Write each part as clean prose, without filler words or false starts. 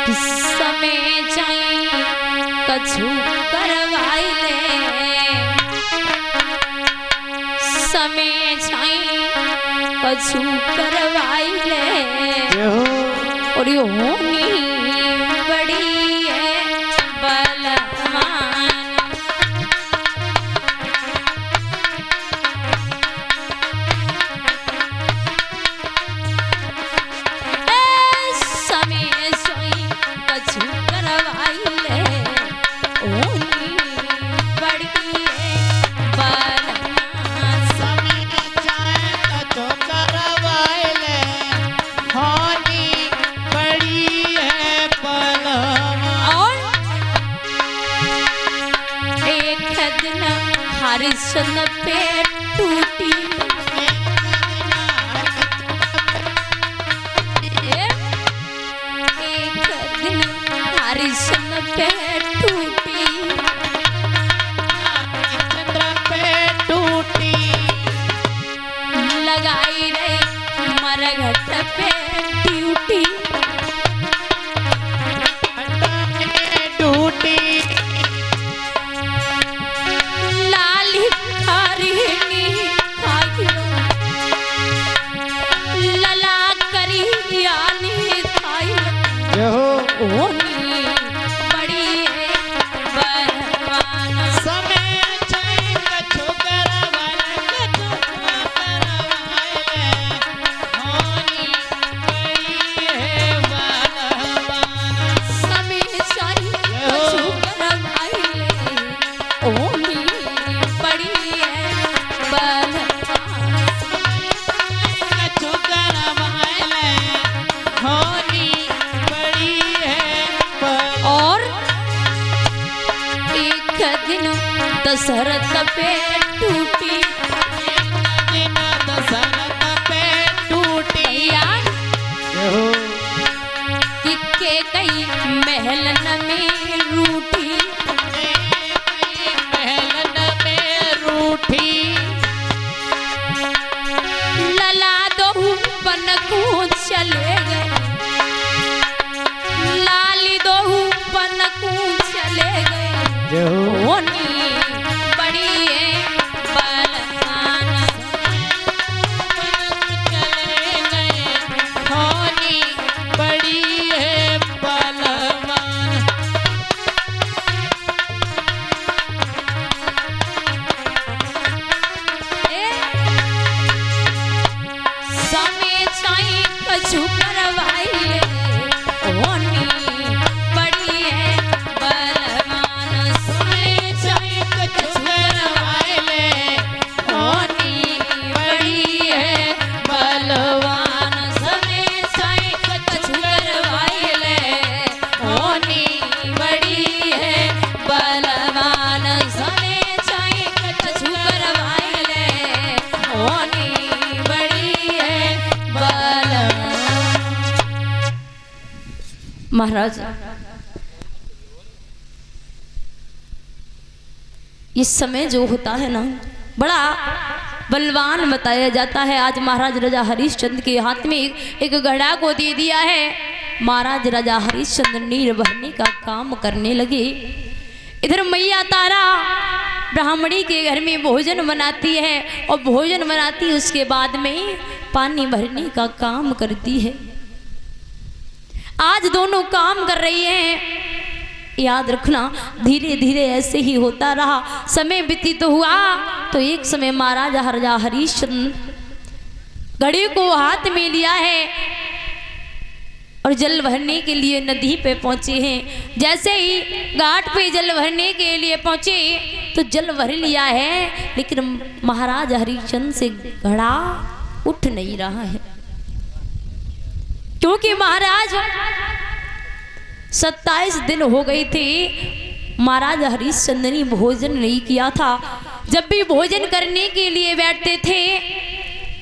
समय जाई कछु करवाई ले, समय जाई कछु करवाई ले, और यो होनी बड़ी है बलवान। समय सोई कछु करवाई ले, होनी बड़ी है बलवान। समय जाए कछु करवाई ले, होनी बड़ी है बलवान। और एक दिन हरिश्चंद्र पे टूटी, एक दिन हरिश्चंद्र पे टूटी, चंद्र पे टूटी, लगाई रे मरघट पे ड्यूटी, टूटी लाली हरिणी खाइयो, लला करी यानी खाइयो, होनी बड़ी है बलवान। समय जाए कछु करवाई ले, होनी बड़ी है बलवान। समय जाई कछु करवाई ले, होनी बड़ी है बलवान। कछु करवाई ले, होनी बड़ी है बलवान। और एक दिन दशरथ पे टूटी, दिन दशरथ पे टूटी, यार के कई महलन में रूठी, महलन में रूठी, लला दोहू बन को चले गए, लाली दोहू बन को चले गए, होनी बड़ी है बलवान। चले गए, होनी बड़ी है बलवान। समय चाई कछु करवाई ले, होनी बड़ी है बलवान। समय चाई कछु करवाई ले, होनी बड़ी है बलवान। समय चाई कछु करवाई ले, होनी बड़ी है बलवान। समय चाई कछु करवाई ले, होनी बड़ी है बलवान। महाराज, इस समय जो होता है ना बड़ा बलवान बताया जाता है। आज महाराज राजा हरिश्चंद्र के हाथ में एक घड़ा को दे दिया है। महाराज राजा हरिश्चंद्र नीर भरने का काम करने लगे। इधर मैया तारा ब्राह्मणी के घर में भोजन बनाती है और भोजन बनाती उसके बाद में पानी भरने का काम करती है। आज दोनों काम कर रही हैं। याद रखना धीरे धीरे ऐसे ही होता रहा। समय व्यतीत हुआ तो एक समय महाराजा राजा हरिश्चंद्र घड़ी को हाथ में लिया है और जल भरने के लिए नदी पे पहुंचे हैं। जैसे ही घाट पे जल भरने के लिए पहुंचे तो जल भर लिया है, लेकिन महाराज हरिश्चंद्र से घड़ा उठ नहीं रहा है, क्योंकि महाराज 27 दिन हो गए थे महाराज हरिश्चंद्र ने भोजन नहीं किया था। जब भी भोजन करने के लिए बैठते थे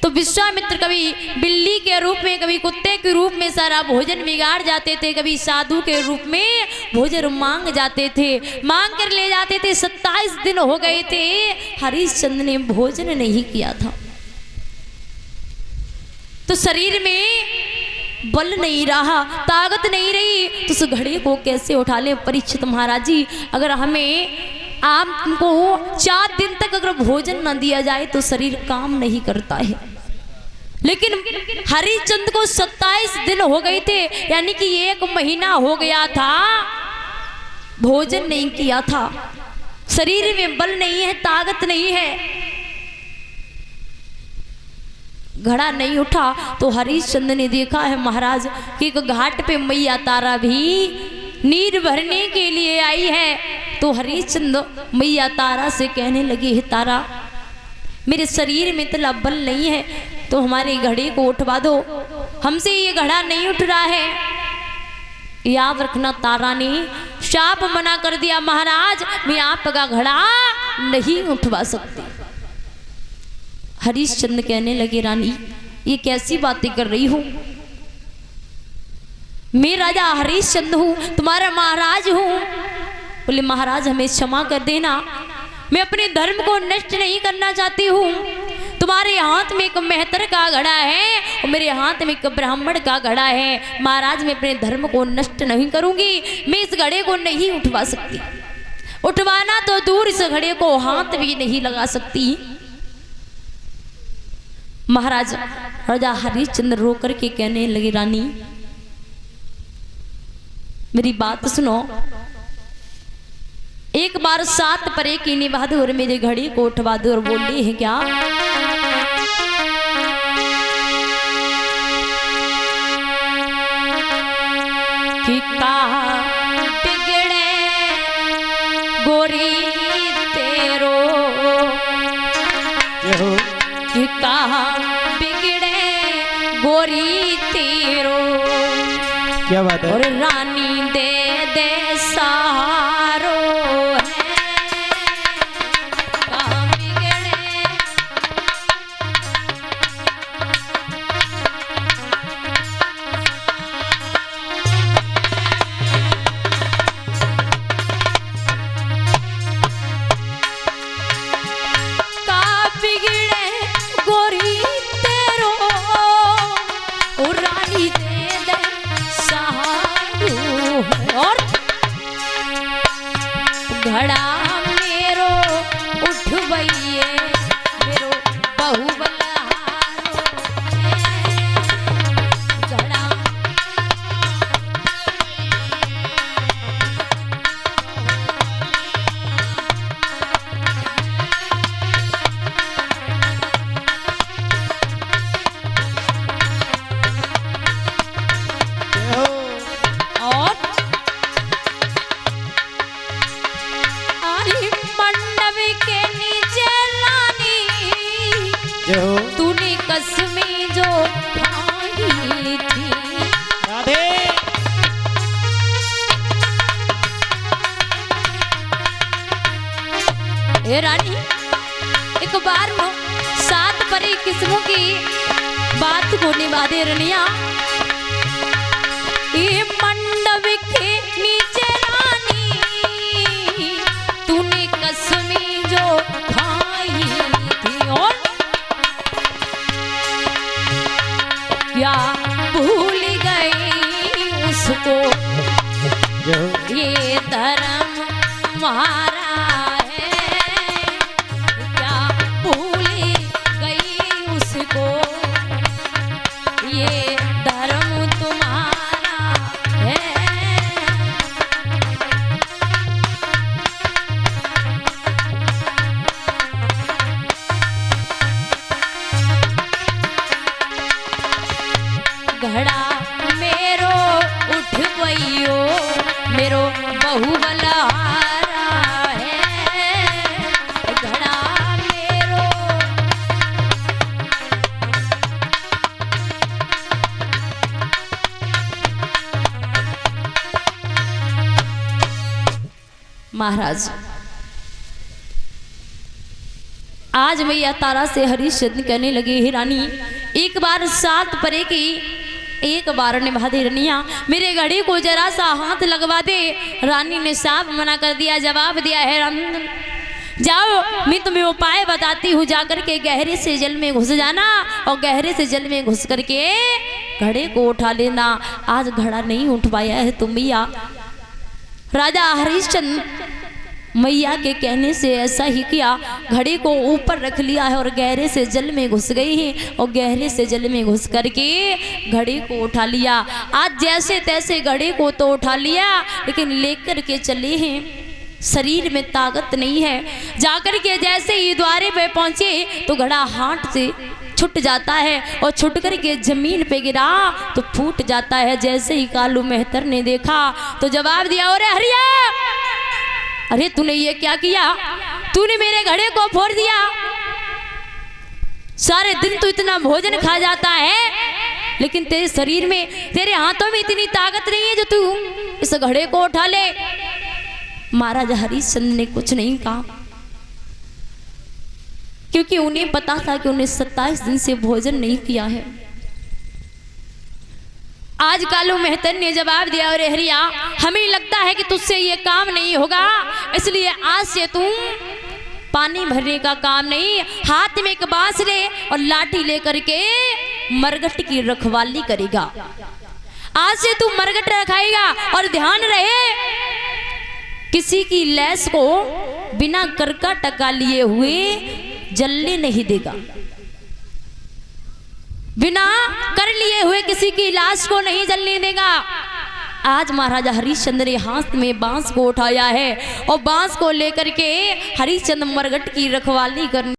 तो विश्वामित्र कभी बिल्ली के रूप में, कभी कुत्ते के रूप में सारा भोजन बिगाड़ जाते थे, कभी साधु के रूप में भोजन मांग जाते थे, मांग कर ले जाते थे। 27 दिन हो गए थे हरिश्चंद्र ने भोजन नहीं किया था। तो शरीर में बल नहीं रहा, ताकत नहीं रही, तो उस घड़े को कैसे उठा ले? परीक्षित महाराज जी, अगर हमें आपको 4 दिन तक अगर भोजन न दिया जाए तो शरीर काम नहीं करता है। लेकिन हरिश्चंद्र को 27 दिन हो गए थे, यानी कि 1 महीना हो गया था, भोजन नहीं किया था, शरीर में बल नहीं है, ताकत नहीं है, घड़ा नहीं उठा। तो हरिश्चंद्र ने देखा है महाराज कि एक घाट पे मैया तारा भी नीर भरने के लिए आई है। तो हरिश्चंद्र मैया तारा से कहने लगे, हे तारा, मेरे शरीर में इतना बल नहीं है, तो हमारे घड़े को उठवा दो, हमसे ये घड़ा नहीं उठ रहा है। याद रखना, तारा ने शाप मना कर दिया, महाराज मैं आपका घड़ा नहीं उठवा सकती। हरिश्चंद्र कहने लगे, रानी ये कैसी बातें कर रही हो? मैं राजा हरिश्चंद्र हूँ, तुम्हारा महाराज हूँ। बोले, महाराज हमें क्षमा कर देना, मैं अपने धर्म को नष्ट नहीं करना चाहती हूँ। तुम्हारे हाथ में एक मेहतर का घड़ा है और मेरे हाथ में एक ब्राह्मण का घड़ा है। महाराज मैं अपने धर्म को नष्ट नहीं करूंगी, मैं इस घड़े को नहीं उठवा सकती। उठवाना तो दूर, इस घड़े को हाथ भी नहीं लगा सकती। महाराज राजा हरिश्चंद्र रो करके कहने लगे, रानी मेरी बात सुनो, एक बार 7 परे की निभा दो और मेरे घड़ी को उठवा दो। और बोली है क्या? कि कहा बिगड़े गोरी तेरो, कि कहा बिगड़े गोरी तेरो, क्या बात है? और रानी दे दे सहारो है, कहाँ बिगड़े। कहाँ बिगड़े गोरी तेरो, और रानी दे दे सहारो है, और घड़ा मेरो उठवइए, मेरो बहु बलहारो है, घड़ा। और अरे मंडप के नीचे लानी, तूने कसमें जो खाई थी। राधे ए रानी, एक बार नो 7 परी किस्मों की बात को निभा दे रनिया। ये मंडप के नीचे रानी, तूने कसमें जो खाई थी, और क्या भूल गई उसको, ये धर्म तुम्हारा है, क्या भूल गई उसको, ये धर्म तुम्हारा है। घड़ा मेरो उठवइयो, मेरो बहु बलहारा है, घड़ा मेरो। महाराज आज मैया तारा से हरिश्चंद्र कहने लगे, हे रानी एक बार 7 परे की एक बार निभा दे रनिया, मेरे घड़ी को जरा सा हाथ लगवा दे। रानी ने साफ मना कर दिया, जवाब दिया है, जाओ मैं तुम्हें उपाय बताती हूँ, जाकर के गहरे से जल में घुस जाना और गहरे से जल में घुस करके घड़े को उठा लेना। आज घड़ा नहीं उठ पाया है तो मैया, राजा हरिश्चंद्र मैया के कहने से ऐसा ही किया, घड़े को ऊपर रख लिया है और गहरे से जल में घुस गई है और गहरे से जल में घुस करके घड़े को उठा लिया। आज जैसे तैसे घड़े को तो उठा लिया, लेकिन लेकर के चले हैं, शरीर में ताकत नहीं है। जाकर के जैसे ही द्वारे पे पहुंचे तो घड़ा हाथ से छूट जाता है और छूट करके जमीन पे गिरा तो फूट जाता है। जैसे ही कालू मेहतर ने देखा तो जवाब दिया, अरे हरिया, अरे तूने ये क्या किया? तूने मेरे घड़े को फोड़ दिया। सारे दिन तो इतना भोजन खा जाता है, लेकिन तेरे शरीर में, तेरे हाथों में इतनी ताकत नहीं है जो तू इस घड़े को उठा ले। महाराजा हरिश्चंद्र ने कुछ नहीं कहा, क्योंकि उन्हें पता था कि उन्हें 27 दिन से भोजन नहीं किया है। आज कालू मेहतर ने जवाब दिया, अरे हरिया, हमें लगता है कि तुझसे ये काम नहीं होगा, इसलिए आज से तू पानी भरने का काम नहीं, हाथ में एक बांस ले और लाठी लेकर के मरघट की रखवाली करेगा। आज से तू मरघट रखाएगा और ध्यान रहे, किसी की लैस को बिना करका टका लिए हुए जलने नहीं देगा, बिना कर लिए हुए किसी की लाश को नहीं जलने देगा। आज महाराजा हरिश्चंद्र ने हाथ में बांस को उठाया है और बांस को लेकर के हरिश्चंद्र मरघट की रखवाली करने